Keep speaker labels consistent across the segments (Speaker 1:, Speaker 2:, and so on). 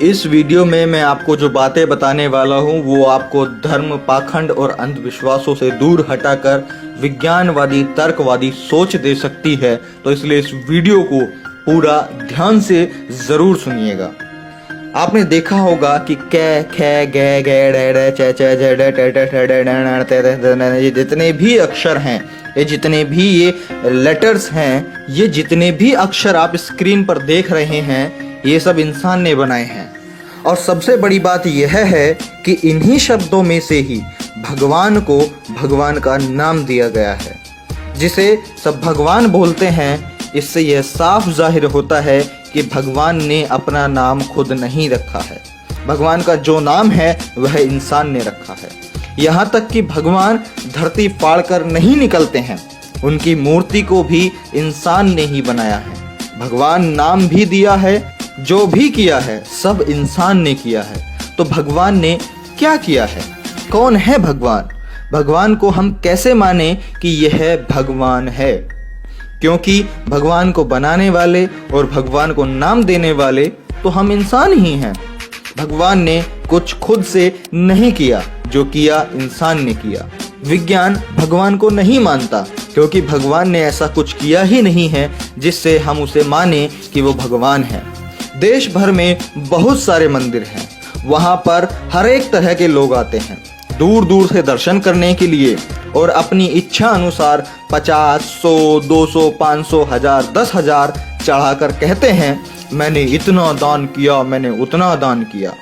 Speaker 1: इस वीडियो में मैं आपको जो बातें बताने वाला हूँ वो आपको धर्म, पाखंड और अंधविश्वासों से दूर हटाकर विज्ञानवादी, तर्कवादी सोच दे सकती है। तो इसलिए इस वीडियो को पूरा ध्यान से जरूर सुनिएगा। आपने देखा होगा कि कै, खे, गे, गे, डे, डे, चे, चे, जे, डे, टे, टे, टे, डे, डे, ते, ते, ते, ये जितने भी अक्षर हैं, ये जितने भी ये लेटर्स हैं, ये जितने भी अक्षर आप स्क्रीन पर देख रहे हैं, ये सब इंसान ने बनाए हैं। और सबसे बड़ी बात यह है कि इन्हीं शब्दों में से ही भगवान को भगवान का नाम दिया गया है, जिसे सब भगवान बोलते हैं। इससे यह साफ जाहिर होता है कि भगवान ने अपना नाम खुद नहीं रखा है। भगवान का जो नाम है वह इंसान ने रखा है। यहाँ तक कि भगवान धरती फाड़ कर नहीं निकलते हैं, उनकी मूर्ति को भी इंसान ने ही बनाया है। भगवान नाम भी दिया है, जो भी किया है सब इंसान ने किया है। तो भगवान ने क्या किया है? कौन है भगवान? भगवान को हम कैसे माने कि यह भगवान है? क्योंकि भगवान को बनाने वाले और भगवान को नाम देने वाले तो हम इंसान ही हैं। भगवान ने कुछ खुद से नहीं किया, जो किया इंसान ने किया। विज्ञान भगवान को नहीं मानता, क्योंकि भगवान ने ऐसा कुछ किया ही नहीं है जिससे हम उसे माने कि वो भगवान है। देश भर में बहुत सारे मंदिर हैं, वहाँ पर हर एक तरह के लोग आते हैं दूर दूर से दर्शन करने के लिए, और अपनी इच्छा अनुसार 50, 100, 200, 500, 1000, 10,000 चढ़ाकर कहते हैं मैंने इतना दान किया, मैंने उतना दान किया।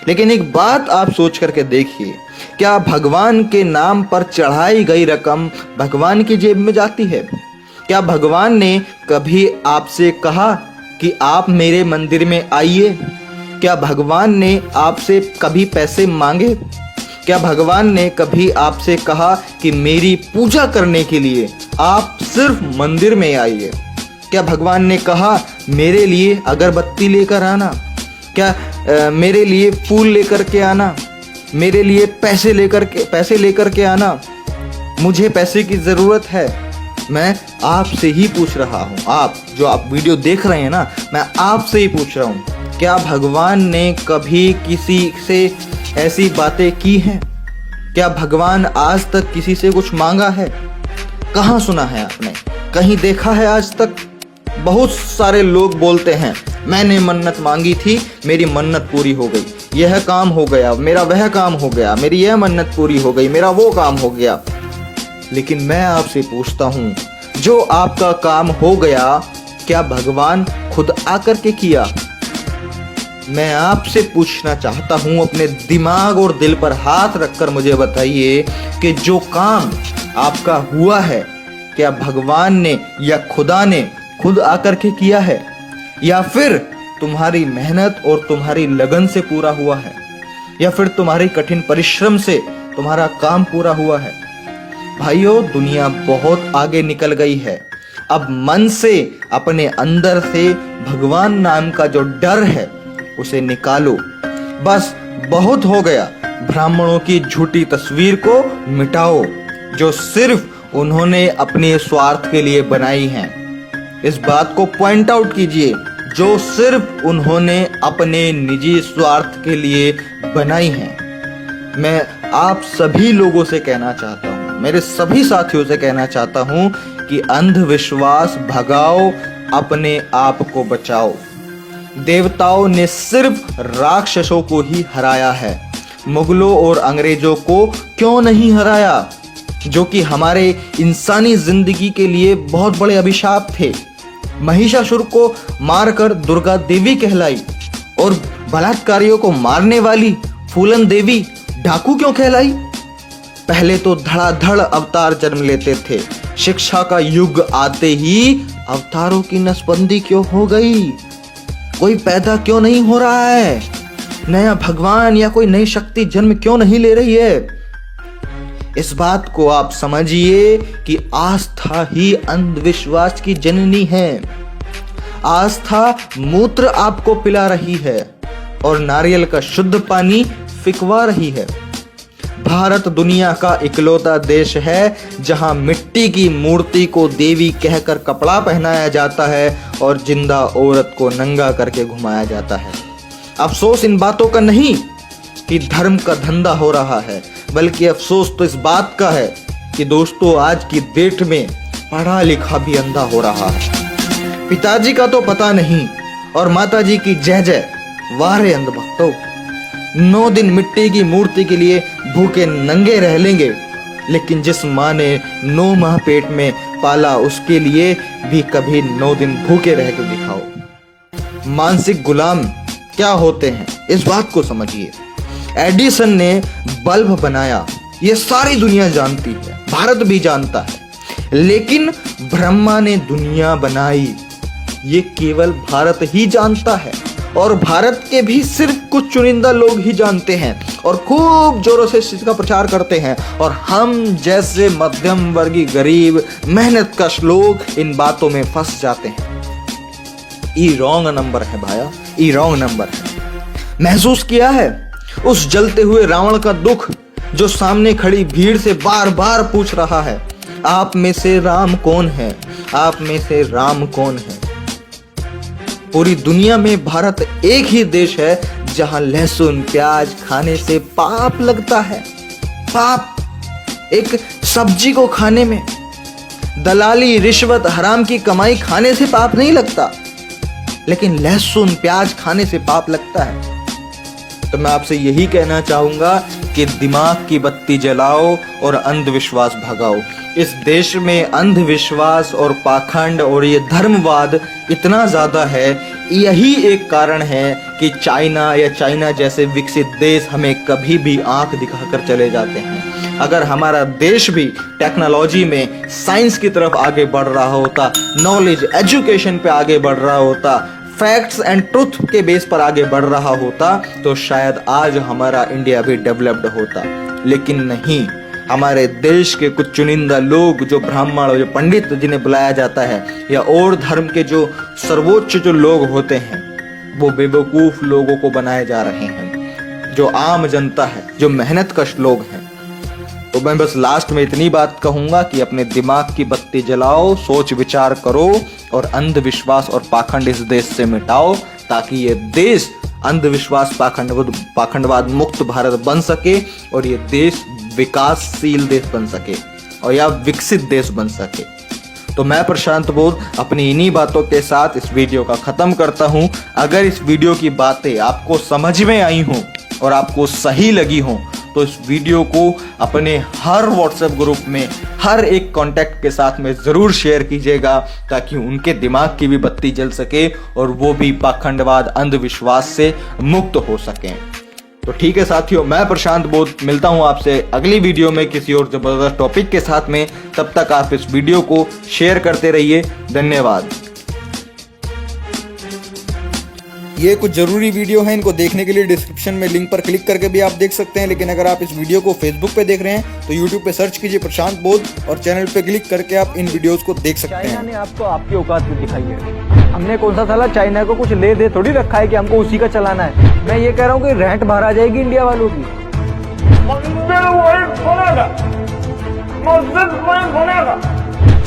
Speaker 1: लेकिन एक बात आप सोच करके देखिए, क्या भगवान के नाम पर चढ़ाई गई रकम भगवान की जेब में जाती है? क्या भगवान ने कभी आपसे कहा कि आप मेरे मंदिर में आइए? क्या भगवान ने आपसे कभी पैसे मांगे? क्या भगवान ने कभी आपसे कहा कि मेरी पूजा करने के लिए आप सिर्फ मंदिर में आइए? क्या भगवान ने कहा मेरे लिए अगरबत्ती लेकर आना? क्या मेरे लिए फूल लेकर के आना? मेरे लिए पैसे लेकर के आना? मुझे पैसे की ज़रूरत है। मैं आपसे ही पूछ रहा हूँ, आप जो आप वीडियो देख रहे हैं ना, मैं आपसे ही पूछ रहा हूँ, क्या भगवान ने कभी किसी से ऐसी बातें की हैं? क्या भगवान आज तक किसी से कुछ मांगा है? कहाँ सुना है आपने? कहीं देखा है आज तक? बहुत सारे लोग बोलते हैं मैंने मन्नत मांगी थी, मेरी मन्नत पूरी हो गई, यह काम हो गया, मेरा वह काम हो गया, मेरी यह मन्नत पूरी हो गई, मेरा वो काम हो गया। लेकिन मैं आपसे पूछता हूँ, जो आपका काम हो गया, क्या भगवान खुद आकर के किया? मैं आपसे पूछना चाहता हूँ, अपने दिमाग और दिल पर हाथ रखकर मुझे बताइए कि जो काम आपका हुआ है, क्या भगवान ने या खुदा ने खुद आकर के किया है, या फिर तुम्हारी मेहनत और तुम्हारी लगन से पूरा हुआ है, या फिर तुम्हारी कठिन परिश्रम से तुम्हारा काम पूरा हुआ है? भाइयों, दुनिया बहुत आगे निकल गई है। अब मन से, अपने अंदर से भगवान नाम का जो डर है उसे निकालो। बस बहुत हो गया। ब्राह्मणों की झूठी तस्वीर को मिटाओ, जो सिर्फ उन्होंने अपने स्वार्थ के लिए बनाई है। इस बात को पॉइंट आउट कीजिए, जो सिर्फ उन्होंने अपने निजी स्वार्थ के लिए बनाई है। मैं आप सभी लोगों से कहना चाहता हूँ, मेरे सभी साथियों से कहना चाहता हूँ कि अंधविश्वास भगाओ, अपने आप को बचाओ। देवताओं ने सिर्फ राक्षसों को ही हराया है, मुगलों और अंग्रेजों को क्यों नहीं हराया, जो कि हमारे इंसानी जिंदगी के लिए बहुत बड़े अभिशाप थे। महिषासुर को मारकर दुर्गा देवी कहलाई, और बलात्कारियों को मारने वाली फूलन देवी डाकू क्यों कहलाई? पहले तो धड़ाधड़ अवतार जन्म लेते थे, शिक्षा का युग आते ही अवतारों की नसबंदी क्यों हो गई? कोई पैदा क्यों नहीं हो रहा है? नया भगवान या कोई नई शक्ति जन्म क्यों नहीं ले रही है? इस बात को आप समझिए कि आस्था ही अंधविश्वास की जननी है। आस्था मूत्र आपको पिला रही है और नारियल का शुद्ध पानी फिकवा रही है। भारत दुनिया का इकलौता देश है जहां मिट्टी की मूर्ति को देवी कहकर कपड़ा पहनाया जाता है और जिंदा औरत को नंगा करके घुमाया जाता है। अफसोस इन बातों का नहीं कि धर्म का धंधा हो रहा है, बल्कि अफसोस तो इस बात का है कि दोस्तों आज की डेट में पढ़ा लिखा भी अंधा हो रहा है। पिताजी का तो पता नहीं और माताजी की जय जय, वारे अंधभक्तों। 9 दिन मिट्टी की मूर्ति के लिए भूखे नंगे रह लेंगे, लेकिन जिस माँ ने 9 माह पेट में पाला उसके लिए भी कभी 9 दिन भूखे रह कर दिखाओ। मानसिक गुलाम क्या होते हैं इस बात को समझिए। एडिसन ने बल्ब बनाया, ये सारी दुनिया जानती है, भारत भी जानता है, लेकिन ब्रह्मा ने दुनिया बनाई, ये केवल भारत ही जानता है और भारत के भी सिर्फ कुछ चुनिंदा लोग ही जानते हैं और खूब जोरों से इसका प्रचार करते हैं। और हम जैसे मध्यम वर्गीय गरीब मेहनतकश लोग इन बातों में फंस जाते हैं। ई रॉन्ग नंबर है भाया, ई रॉन्ग नंबर है। महसूस किया है उस जलते हुए रावण का दुख जो सामने खड़ी भीड़ से बार बार पूछ रहा है, आप में से राम कौन है, आप में से राम कौन है। पूरी दुनिया में भारत एक ही देश है जहां लहसुन प्याज खाने से पाप लगता है। पाप एक सब्जी को खाने में, दलाली रिश्वत हराम की कमाई खाने से पाप नहीं लगता, लेकिन लहसुन प्याज खाने से पाप लगता है। तो मैं आपसे यही कहना चाहूंगा कि दिमाग की बत्ती जलाओ और अंधविश्वास भगाओ। इस देश में अंधविश्वास और पाखंड और ये धर्मवाद इतना ज्यादा है, यही एक कारण है कि चाइना जैसे विकसित देश हमें कभी भी आंख दिखाकर चले जाते हैं। अगर हमारा देश भी टेक्नोलॉजी में साइंस की तरफ आगे बढ़ रहा होता, नॉलेज एजुकेशन पे आगे बढ़ रहा होता, फैक्ट्स एंड ट्रुथ के बेस पर आगे बढ़ रहा होता, तो शायद आज हमारा इंडिया भी डेवलप्ड होता। लेकिन नहीं, हमारे देश के कुछ चुनिंदा लोग जो ब्राह्मण और जो पंडित जिन्हें बुलाया जाता है, या और धर्म के जो सर्वोच्च जो लोग होते हैं, वो बेवकूफ लोगों को बनाए जा रहे हैं। जो आम जनता है, जो मेहनतकश लोग हैं। तो मैं बस लास्ट में इतनी बात कहूंगा कि अपने दिमाग की बत्ती जलाओ, सोच विचार करो और अंधविश्वास और पाखंड इस देश से मिटाओ, ताकि ये देश अंधविश्वास पाखंडवाद मुक्त भारत बन सके और ये देश विकासशील देश बन सके और या विकसित देश बन सके। तो मैं प्रशांत बोध अपनी इन्हीं बातों के साथ इस वीडियो का खत्म करता हूं। अगर इस वीडियो की बातें आपको समझ में आई हों और आपको सही लगी हों, तो इस वीडियो को अपने हर व्हाट्सएप ग्रुप में हर एक कांटेक्ट के साथ में जरूर शेयर कीजिएगा, ताकि उनके दिमाग की भी बत्ती जल सके और वो भी पाखंडवाद अंधविश्वास से मुक्त हो सकें। तो ठीक है साथियों, मैं प्रशांत बोध मिलता हूं आपसे अगली वीडियो में किसी और जबरदस्त टॉपिक के साथ में। तब तक आप इस वीडियो को शेयर करते रहिए। धन्यवाद। ये कुछ जरूरी वीडियो है, इनको देखने के लिए डिस्क्रिप्शन में लिंक पर क्लिक करके भी आप देख सकते हैं। लेकिन अगर आप इस वीडियो को फेसबुक पे देख रहे हैं तो यूट्यूब पे सर्च कीजिए प्रशांत बोध और चैनल पे क्लिक करके आप इन वीडियोस को देख सकते हैं।
Speaker 2: चाइना ने आपको आपकी औकात में दिखाई है। हमने कौन सा साला चाइना को कुछ ले दे थोड़ी रखा है कि हमको उसी का चलाना है। मैं ये कह रहा हूँ कि रेंट बाहर आ जाएगी इंडिया वालों की।
Speaker 3: मंदिर वही बनेगा, मस्जिद वही बनेगा,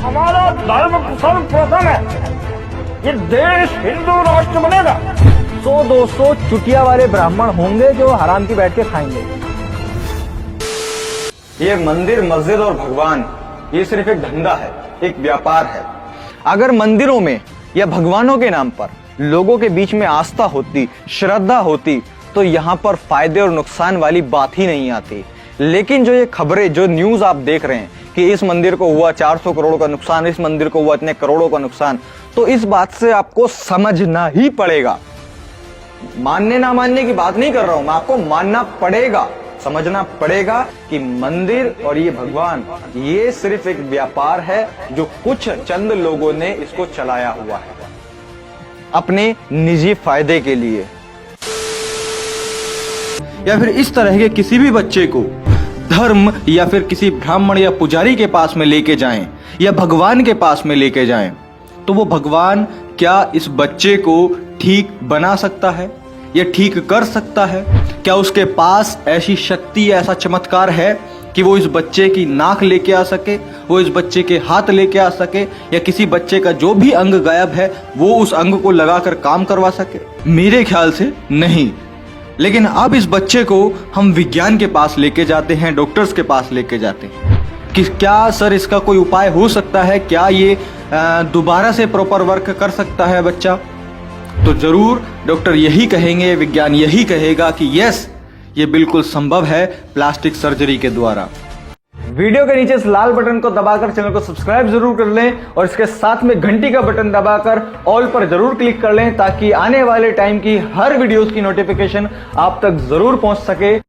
Speaker 3: हमारा धर्म सर्वप्रथम है, ये देश हिंदू राष्ट्र बनेगा।
Speaker 2: 100-200 चुटिया वाले ब्राह्मण होंगे जो हराम की बैठ के खाएंगे।
Speaker 1: ये मंदिर मस्जिद और भगवान ये सिर्फ एक धंधा है, एक व्यापार है।
Speaker 2: अगर मंदिरों में या भगवानों के नाम पर लोगों के बीच में आस्था होती, श्रद्धा होती, तो यहाँ पर फायदे और नुकसान वाली बात ही नहीं आती। लेकिन जो ये खबरें, जो न्यूज आप देख रहे हैं कि इस मंदिर को हुआ 400 करोड़ का नुकसान, इस मंदिर को हुआ इतने करोड़ों का नुकसान, तो इस बात से आपको समझना ही पड़ेगा। मानने ना मानने की बात नहीं कर रहा हूं मैं, आपको मानना पड़ेगा, समझना पड़ेगा कि मंदिर और ये भगवान ये सिर्फ एक व्यापार है जो कुछ चंद लोगों ने इसको चलाया हुआ है अपने निजी फायदे के लिए। या फिर इस तरह के किसी भी बच्चे को धर्म या फिर किसी ब्राह्मण या पुजारी के पास में लेके जाएं या भगवान के पास में लेके जाएं, तो वो भगवान क्या इस बच्चे को ठीक बना सकता है या ठीक कर सकता है? क्या उसके पास ऐसी शक्ति, ऐसा चमत्कार है
Speaker 1: कि वो इस बच्चे की नाक लेके आ सके, वो इस बच्चे के हाथ लेके आ सके, या किसी बच्चे का जो भी अंग गायब है वो उस अंग को लगाकर काम करवा सके? मेरे ख्याल से नहीं। लेकिन अब इस बच्चे को हम विज्ञान के पास लेके जाते हैं, डॉक्टर्स के पास लेके जाते हैं कि क्या सर इसका कोई उपाय हो सकता है, क्या ये दोबारा से प्रॉपर वर्क कर सकता है बच्चा? तो जरूर डॉक्टर यही कहेंगे, विज्ञान यही कहेगा कि यस, ये बिल्कुल संभव है प्लास्टिक सर्जरी के द्वारा।
Speaker 2: वीडियो के नीचे इस लाल बटन को दबाकर चैनल को सब्सक्राइब जरूर कर लें और इसके साथ में घंटी का बटन दबाकर ऑल पर जरूर क्लिक कर लें ताकि आने वाले टाइम की हर वीडियोस की नोटिफिकेशन आप तक जरूर पहुंच सके।